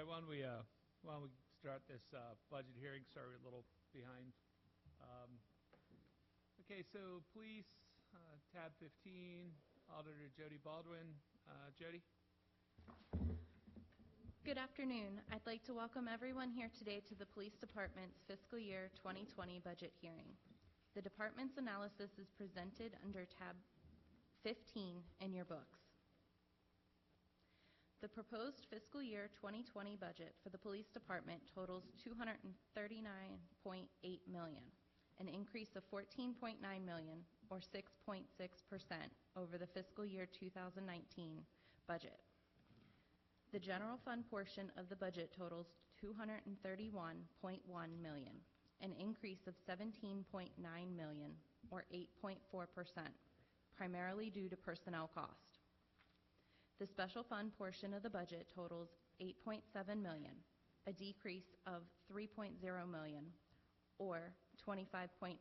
right, why don't we start this budget hearing? Sorry, we're a little behind. Okay, so police, tab 15, Auditor Jody Baldwin. Jody? Good afternoon. I'd like to welcome everyone here today to the Police Department's fiscal year 2020 budget hearing. The department's analysis is presented under tab 15 in your books. The proposed fiscal year 2020 budget for the police department totals $239.8 million, an increase of $14.9 million or 6.6% over the fiscal year 2019 budget. The general fund portion of the budget totals $231.1 million, an increase of $17.9 million or 8.4%, primarily due to personnel cost. The special fund portion of the budget totals $8.7 million, a decrease of $3.0 million or 25.8%,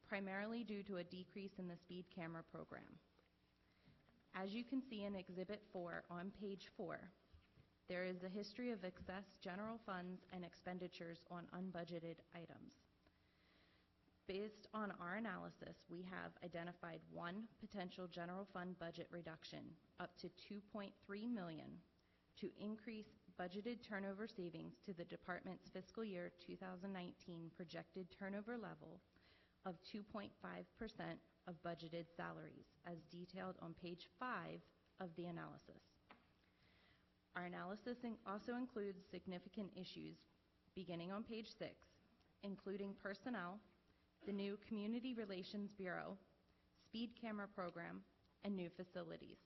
primarily due to a decrease in the speed camera program. As you can see in Exhibit 4 on page 4, there is a history of excess general funds and expenditures on unbudgeted items. Based on our analysis, we have identified one potential general fund budget reduction up to $2.3 million to increase budgeted turnover savings to the department's fiscal year 2019 projected turnover level of 2.5% of budgeted salaries, as detailed on page 5 of the analysis. Our analysis also includes significant issues beginning on page 6, including personnel, the new Community Relations Bureau, speed camera program, and new facilities.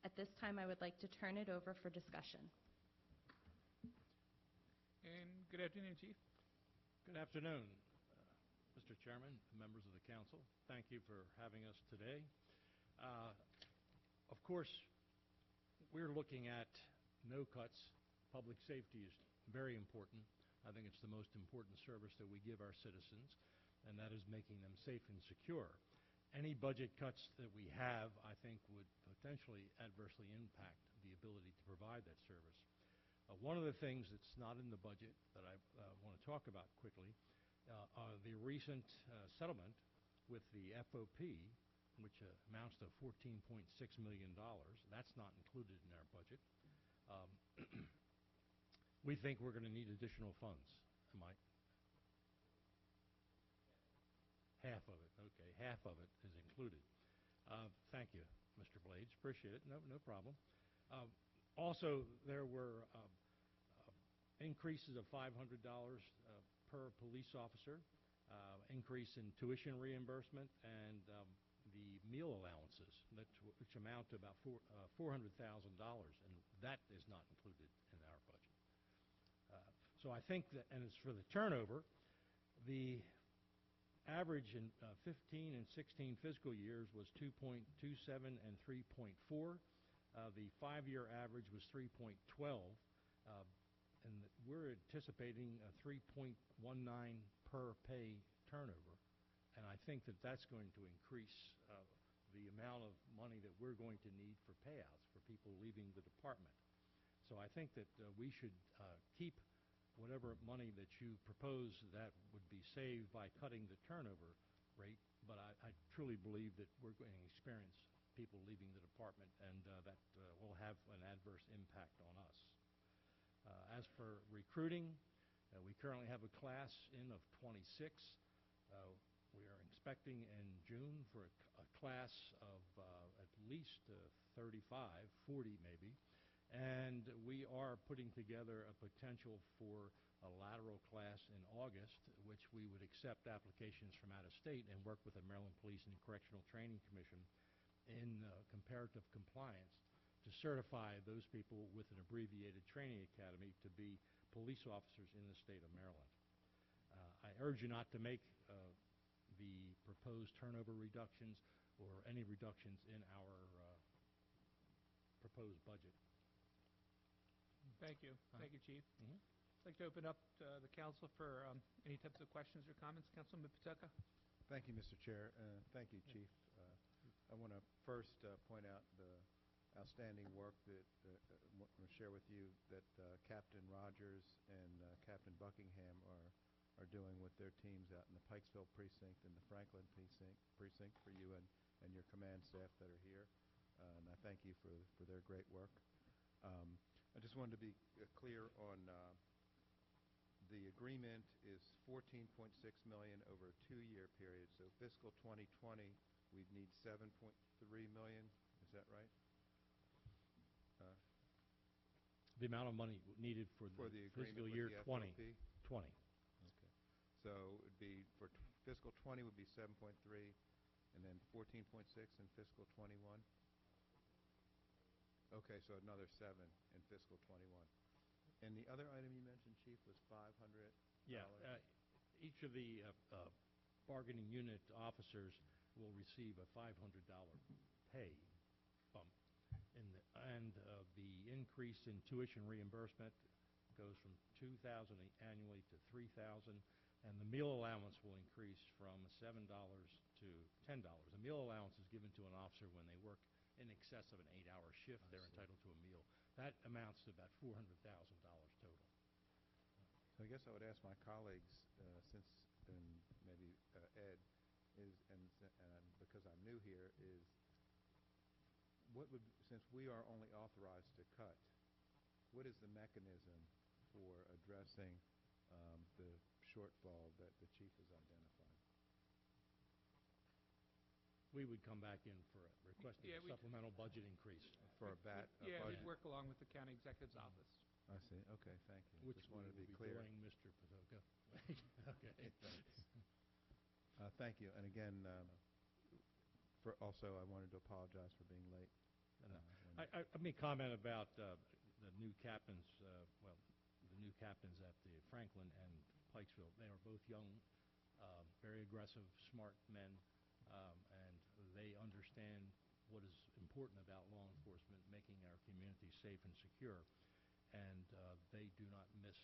At this time, I would like to turn it over for discussion. And good afternoon, Chief. Good afternoon, Mr. Chairman, members of the council. Thank you for having us today. Of course, we're looking at no cuts. Public safety is very important. I think it's the most important service that we give our citizens, and that is making them safe and secure. Any budget cuts that we have, I think, would potentially adversely impact the ability to provide that service. One of the things that's not in the budget that I want to talk about quickly are the recent settlement with the FOP, which amounts to $14.6 million. That's not included in our budget. We think we're going to need additional funds. Half of it, okay. Half of it is included. Thank you, Mr. Blades. Appreciate it. No problem. Also, there were increases of $500 per police officer, increase in tuition reimbursement, and the meal allowances, which amount to about $400,000, and that is not included in our budget. So I think that, and as for the turnover, the average in 15 and 16 fiscal years was 2.27 and 3.4. The 5-year average was 3.12, and we're anticipating a 3.19 per pay turnover. And I think that that's going to increase the amount of money that we're going to need for payouts for people leaving the department. So I think that we should keep whatever money that you propose that would be saved by cutting the turnover rate, but I truly believe that we're going to experience people leaving the department, and that will have an adverse impact on us. As for recruiting, we currently have a class in of 26. We are expecting in June for a class of at least 35, 40 maybe. And we are putting together a potential for a lateral class in August, which we would accept applications from out of state and work with the Maryland Police and Correctional Training Commission in comparative compliance to certify those people with an abbreviated training academy to be police officers in the state of Maryland. I urge you not to make the proposed turnover reductions or any reductions in our proposed budget. Thank you. Thank you, Chief. I'd like to open up the council for any types of questions or comments. Councilman Patoka. Thank you, Mr. Chair. Thank you, Chief. I want to first point out outstanding work that want to share with you that Captain Rogers and Captain Buckingham are doing with their teams out in the Pikesville precinct and the Franklin precinct for you and your command staff that are here. And I thank you for their great work. I just wanted to be clear on the agreement is $14.6 million over a 2-year period. So fiscal 2020, we'd need $7.3 million. Is that right? The amount of money needed for the fiscal agreement year with the 2020. FOP? Okay. So it'd be for fiscal 20 would be 7.3, and then 14.6 in fiscal 21. Okay, so another 7 in fiscal 21. And the other item you mentioned, Chief, was $500. Yeah. Each of the bargaining unit officers will receive a $500 pay bump. And the increase in tuition reimbursement goes from $2,000 annually to $3,000, and the meal allowance will increase from $7 to $10. The meal allowance is given to an officer when they work in excess of an 8-hour shift. They're entitled to a meal. That amounts to about $400,000 total. So I guess I would ask my colleagues, since and maybe Ed is, and because I'm new here, is what would, since we are only authorized to cut, what is the mechanism for addressing the shortfall that the chief has identified? We would come back in for requesting a supplemental budget increase. For a budget? We'd work along with the county executive's office. I see. Okay, thank you. Which just wanted to be we will clear. doing, Mr. Patoka. Okay, thanks. Thank you. And again, also I wanted to apologize for being late. Let me comment about the new captains, the new captains at the Franklin and Pikesville. They are both young, very aggressive, smart men, and they understand what is important about law enforcement, making our community safe and secure. And they do not miss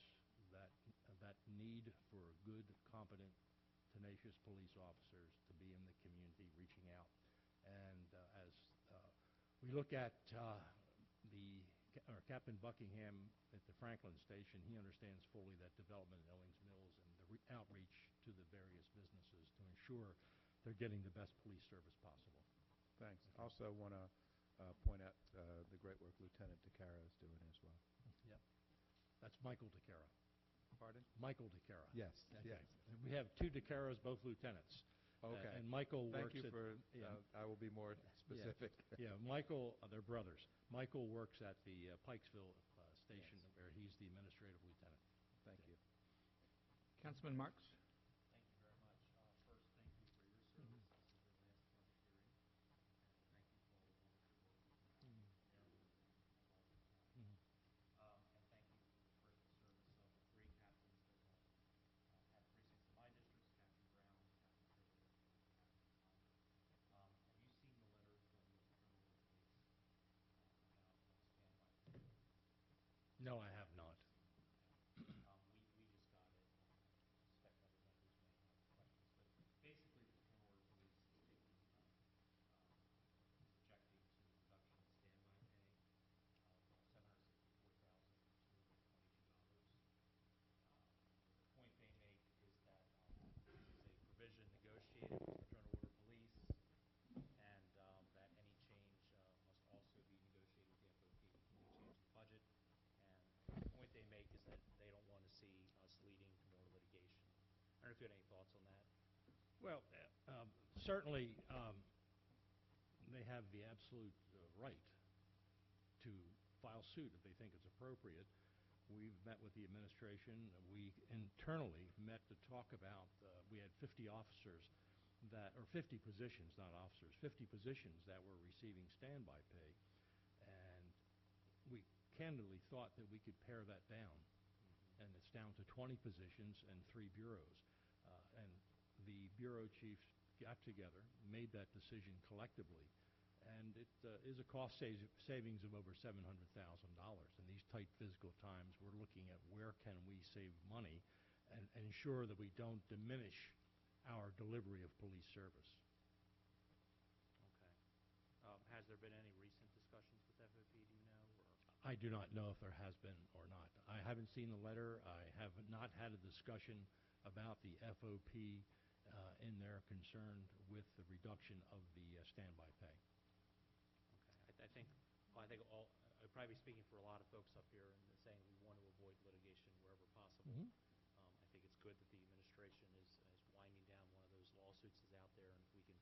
that need for good, competent, tenacious police officers to be in the community, reaching out. And as we look at Captain Buckingham at the Franklin Station, he understands fully that development at Owings Mills and the outreach to the various businesses to ensure they're getting the best police service possible. Thanks. Also want to point out the great work Lieutenant DeCara is doing as well. Yep. That's Michael DeCara. Pardon? Michael DeCara. Yes, Okay. yes. We have 2 DeCaras, both lieutenants. Okay. And Michael works Thank you at... for, yeah. I will be more specific. Yeah, Michael, they're brothers. Michael works at the Pikesville station, Yes. where he's the administrative lieutenant. Thank you. Councilman Marks? Thank you very much. First, thank you for your service. This is your last public hearing. And thank you for all the wonderful work that you've done in the area and all over the county. And thank you for the terrific service of the 3 captains that have had precincts in my districts, Captain Brown, Captain Triplett, and Captain Connor. Have you seen the letter from the Fraternal Order of Police about standby pay? No, I have not. We just got it. I suspect other members may have questions, but basically the Fraternal Order of Police is taking, is objecting to the reduction in standby pay of $764,222. The point they make is that this is a provision negotiated with the Fraternal Order of Police, and that any change must also be negotiated with the FOP, any change in the budget. And the point they make is that they don't want to see us leading to more litigation. I don't know if you had any thoughts on that. Well, certainly they have the absolute right to file suit if they think it's appropriate. We've met with the administration. We internally met to talk about, we had 50 officers or 50 positions, not officers, 50 positions that were receiving standby pay. And we candidly thought that we could pare that down. And it's down to 20 positions and 3 bureaus. And the bureau chiefs got together, made that decision collectively, and it is a cost savings of over $700,000. In these tight physical times, we're looking at where can we save money and ensure that we don't diminish our delivery of police service. Okay. Has there been any recent discussions with I do not know if there has been or not. I haven't seen the letter. I have not had a discussion about the FOP in their concern with the reduction of the standby pay. Okay. I think I'd probably be speaking for a lot of folks up here and saying we want to avoid litigation wherever possible. Mhm. I think it's good that the administration is winding down one of those lawsuits that's out there, and if we can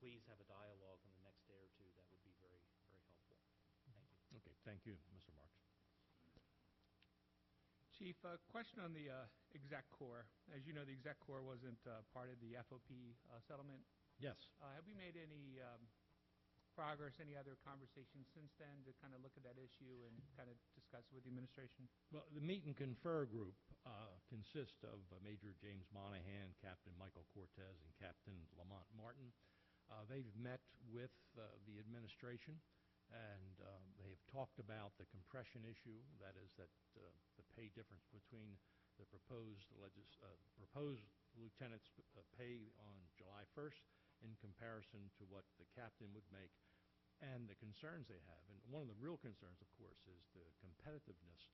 please have a dialogue in the next day or two, that would be very, very helpful. Thank you. Okay, thank you, Mr. Marks. Chief, a question on the exec corps. As you know, the exec corps wasn't part of the FOP settlement. Yes. Have we made any progress, any other conversations since then to kind of look at that issue and kind of discuss it with the administration? Well, the meet and confer group consists of Major James Monahan, Captain Michael Cortez, and Captain Lamont Martin. They've met with the administration, and they've talked about the compression issue, that is that the pay difference between the proposed lieutenant's pay on July 1st in comparison to what the captain would make, and the concerns they have. And one of the real concerns, of course, is the competitiveness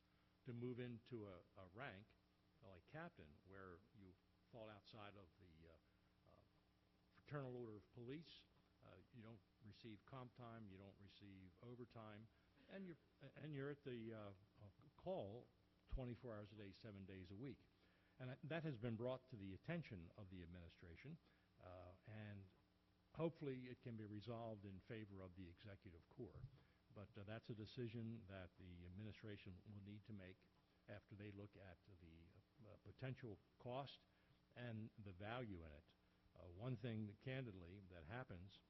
to move into a rank like captain where you fall outside of the Fraternal Order of Police. You don't receive comp time, you don't receive overtime, and you're at the call 24 hours a day, 7 days a week. And that has been brought to the attention of the administration, and hopefully it can be resolved in favor of the executive corps. But that's a decision that the administration will need to make after they look at the potential cost and the value in it. One thing, candidly, that happens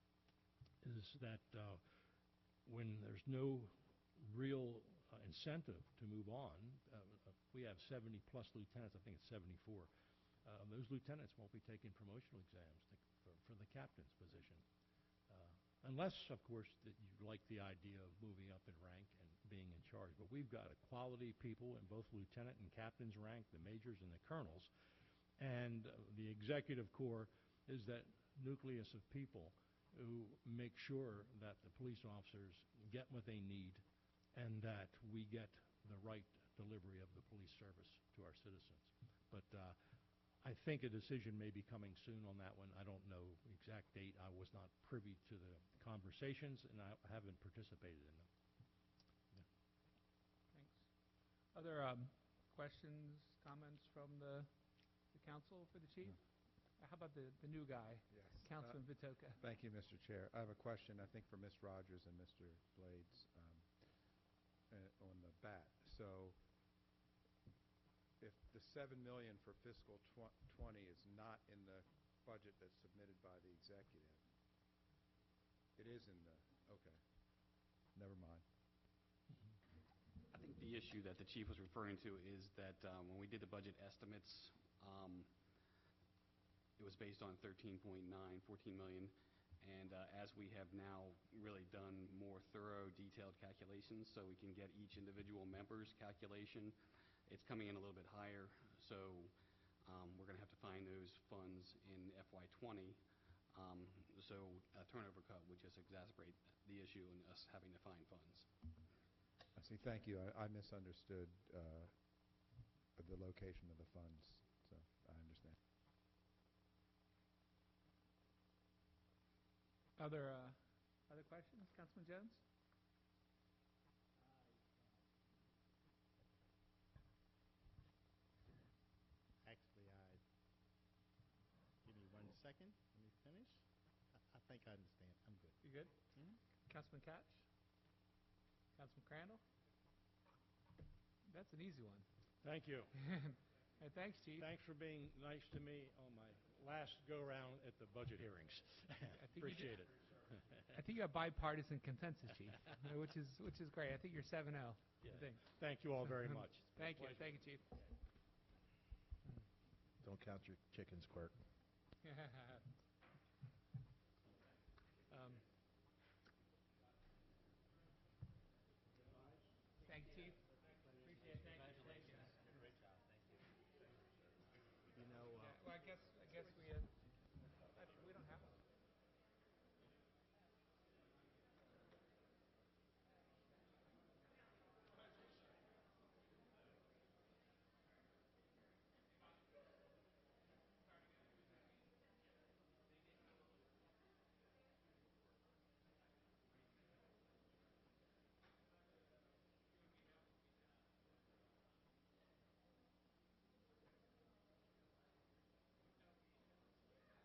is that when there's no real incentive to move on, we have 70-plus lieutenants, I think it's 74. Those lieutenants won't be taking promotional exams for the captain's position. Unless, of course, that you like the idea of moving up in rank and being in charge. But we've got quality people in both lieutenant and captain's rank, the majors and the colonels. And the executive corps is that nucleus of people who make sure that the police officers get what they need and that we get the right delivery of the police service to our citizens. But I think a decision may be coming soon on that one. I don't know the exact date. I was not privy to the conversations, and I haven't participated in them. Yeah. Thanks. Other questions, comments from the council for the chief? How about the new guy, Yes. Councilman Vitoka? Thank you, Mr. Chair. I have a question, I think, for Ms. Rogers and Mr. Blades on the bat. So if the $7 million for fiscal 20 is not in the budget that's submitted by the executive, it is in the, okay, never mind. I think the issue that the chief was referring to is that when we did the budget estimates, it was based on 13.9, 14 million. And as we have now really done more thorough, detailed calculations so we can get each individual member's calculation, it's coming in a little bit higher. So we're going to have to find those funds in FY20. So a turnover cut would just exacerbate the issue and us having to find funds. I see. Thank you. I misunderstood the location of the funds, so I understand. Other questions? Councilman Jones? Actually, give me 1 second. Let me finish. I think I understand. I'm good. You good? Councilman Catch? Councilman Crandall? That's an easy one. Thank you. Hey, thanks, Chief. Thanks for being nice to me on my last go-round at the budget hearings. Appreciate it. I think you have bipartisan consensus, Chief, which is great. I think you're 7-0. Yeah. I think. Thank you all very much. Thank you. Thank you, Chief. Don't count your chickens, Quirk.